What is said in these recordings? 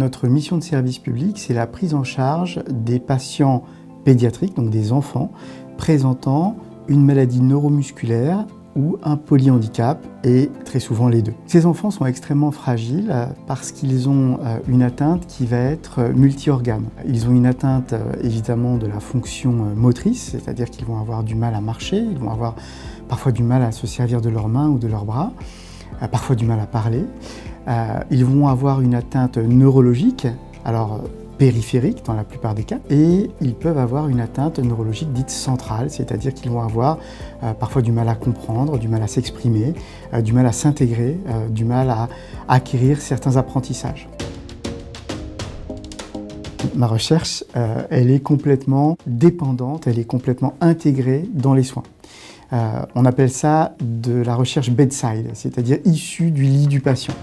Notre mission de service public, c'est la prise en charge des patients pédiatriques, donc des enfants, présentant une maladie neuromusculaire ou un polyhandicap, et très souvent les deux. Ces enfants sont extrêmement fragiles parce qu'ils ont une atteinte qui va être multi-organes. Ils ont une atteinte évidemment de la fonction motrice, c'est-à-dire qu'ils vont avoir du mal à marcher, ils vont avoir parfois du mal à se servir de leurs mains ou de leurs bras, parfois du mal à parler. Ils vont avoir une atteinte neurologique, alors périphérique dans la plupart des cas, et ils peuvent avoir une atteinte neurologique dite centrale, c'est-à-dire qu'ils vont avoir parfois du mal à comprendre, du mal à s'exprimer, du mal à s'intégrer, du mal à acquérir certains apprentissages. Ma recherche, elle est complètement dépendante, elle est complètement intégrée dans les soins. On appelle ça de la recherche bedside, c'est-à-dire issue du lit du patient.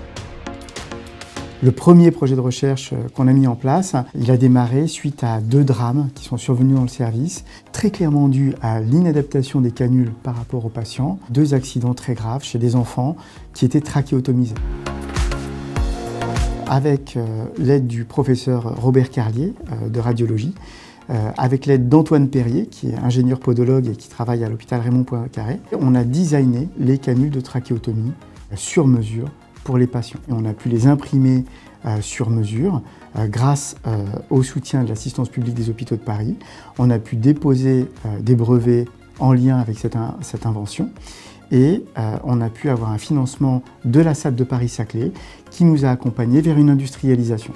Le premier projet de recherche qu'on a mis en place, il a démarré suite à 2 drames qui sont survenus dans le service, très clairement dus à l'inadaptation des canules par rapport aux patients, 2 accidents très graves chez des enfants qui étaient trachéotomisés. Avec l'aide du professeur Robert Carlier de radiologie, avec l'aide d'Antoine Perrier, qui est ingénieur podologue et qui travaille à l'hôpital Raymond Poincaré, on a designé les canules de trachéotomie sur mesure pour les patients. Et on a pu les imprimer sur mesure grâce au soutien de l'Assistance publique des hôpitaux de Paris. On a pu déposer des brevets en lien avec cette invention et on a pu avoir un financement de la SAD de Paris-Saclay qui nous a accompagnés vers une industrialisation.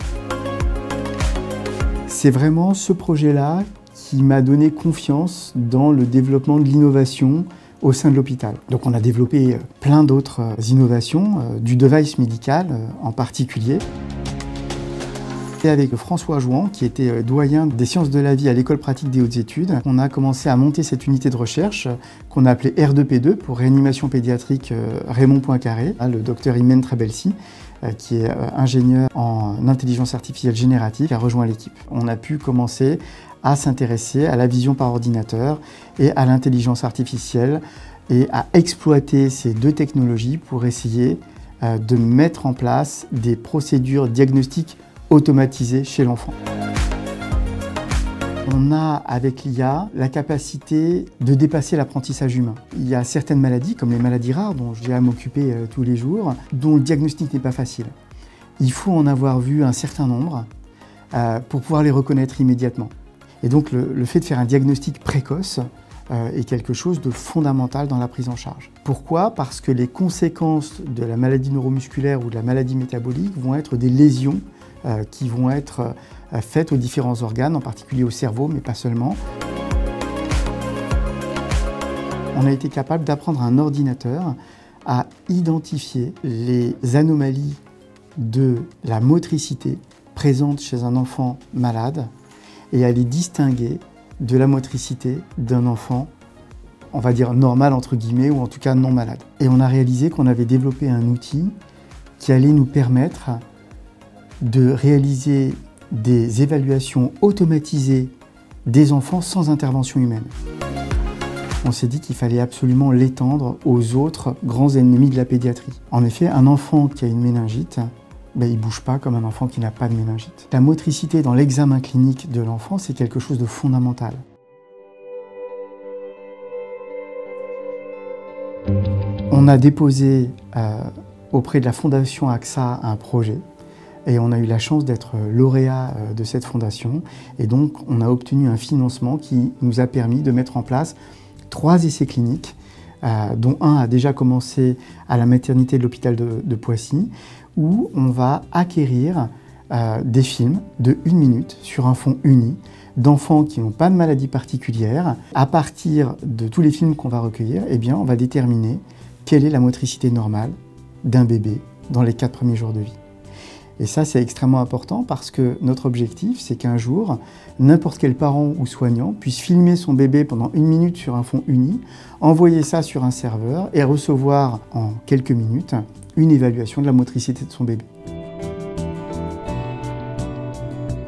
C'est vraiment ce projet-là qui m'a donné confiance dans le développement de l'innovation au sein de l'hôpital. Donc on a développé plein d'autres innovations, du device médical en particulier. Et avec François Jouan, qui était doyen des sciences de la vie à l'école pratique des hautes études, on a commencé à monter cette unité de recherche qu'on a appelée R2P2 pour réanimation pédiatrique Raymond Poincaré. Le docteur Imen Trabelsi, qui est ingénieur en intelligence artificielle générative, a rejoint l'équipe. On a pu commencer à s'intéresser à la vision par ordinateur et à l'intelligence artificielle et à exploiter ces 2 technologies pour essayer de mettre en place des procédures diagnostiques automatisées chez l'enfant. On a avec l'IA la capacité de dépasser l'apprentissage humain. Il y a certaines maladies, comme les maladies rares, dont je vais m'occuper tous les jours, dont le diagnostic n'est pas facile. Il faut en avoir vu un certain nombre pour pouvoir les reconnaître immédiatement. Et donc le fait de faire un diagnostic précoce est quelque chose de fondamental dans la prise en charge. Pourquoi? Parce que les conséquences de la maladie neuromusculaire ou de la maladie métabolique vont être des lésions qui vont être faites aux différents organes, en particulier au cerveau, mais pas seulement. On a été capable d'apprendre à un ordinateur à identifier les anomalies de la motricité présentes chez un enfant malade et à les distinguer de la motricité d'un enfant, on va dire normal entre guillemets, ou en tout cas non malade. Et on a réalisé qu'on avait développé un outil qui allait nous permettre de réaliser des évaluations automatisées des enfants sans intervention humaine. On s'est dit qu'il fallait absolument l'étendre aux autres grands ennemis de la pédiatrie. En effet, un enfant qui a une méningite, il ne bouge pas comme un enfant qui n'a pas de méningite. La motricité dans l'examen clinique de l'enfant, c'est quelque chose de fondamental. On a déposé auprès de la Fondation AXA un projet et on a eu la chance d'être lauréat de cette fondation. Et donc, on a obtenu un financement qui nous a permis de mettre en place 3 essais cliniques, dont un a déjà commencé à la maternité de l'hôpital de Poissy, où on va acquérir des films de 1 minute sur un fond uni d'enfants qui n'ont pas de maladie particulière. À partir de tous les films qu'on va recueillir, eh bien, on va déterminer quelle est la motricité normale d'un bébé dans les 4 premiers jours de vie. Et ça, c'est extrêmement important parce que notre objectif, c'est qu'un jour, n'importe quel parent ou soignant puisse filmer son bébé pendant 1 minute sur un fond uni, envoyer ça sur un serveur et recevoir en quelques minutes une évaluation de la motricité de son bébé.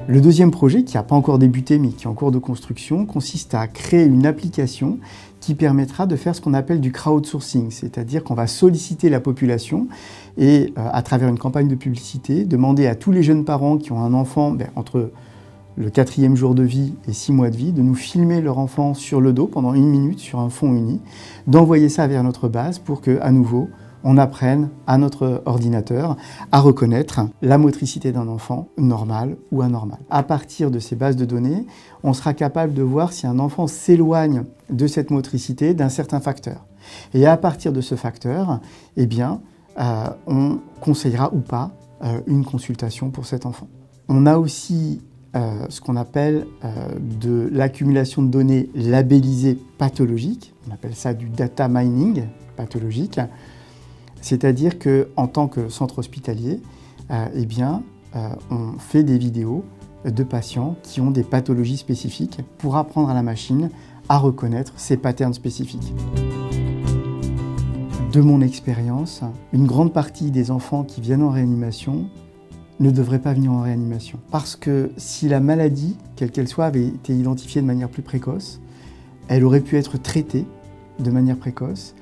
Le deuxième projet, qui n'a pas encore débuté mais qui est en cours de construction, consiste à créer une application qui permettra de faire ce qu'on appelle du crowdsourcing, c'est-à-dire qu'on va solliciter la population et, à travers une campagne de publicité, demander à tous les jeunes parents qui ont un enfant entre le 4e jour de vie et 6 mois de vie, de nous filmer leur enfant sur le dos pendant 1 minute sur un fond uni, d'envoyer ça vers notre base pour que, à nouveau, on apprenne à notre ordinateur à reconnaître la motricité d'un enfant normal ou anormal. À partir de ces bases de données, on sera capable de voir si un enfant s'éloigne de cette motricité d'un certain facteur. Et à partir de ce facteur, eh bien, on conseillera ou pas une consultation pour cet enfant. On a aussi ce qu'on appelle de l'accumulation de données labellisées pathologiques. On appelle ça du data mining pathologique. C'est-à-dire qu'en tant que centre hospitalier, on fait des vidéos de patients qui ont des pathologies spécifiques pour apprendre à la machine à reconnaître ces patterns spécifiques. De mon expérience, une grande partie des enfants qui viennent en réanimation ne devraient pas venir en réanimation. Parce que si la maladie, quelle qu'elle soit, avait été identifiée de manière plus précoce, elle aurait pu être traitée de manière précoce.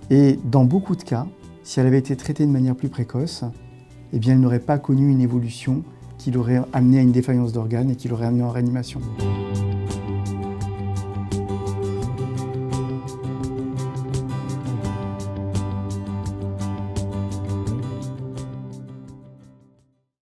Et dans beaucoup de cas, si elle avait été traitée de manière plus précoce, eh bien, elle n'aurait pas connu une évolution qui l'aurait amené à une défaillance d'organes et qui l'aurait amené en réanimation.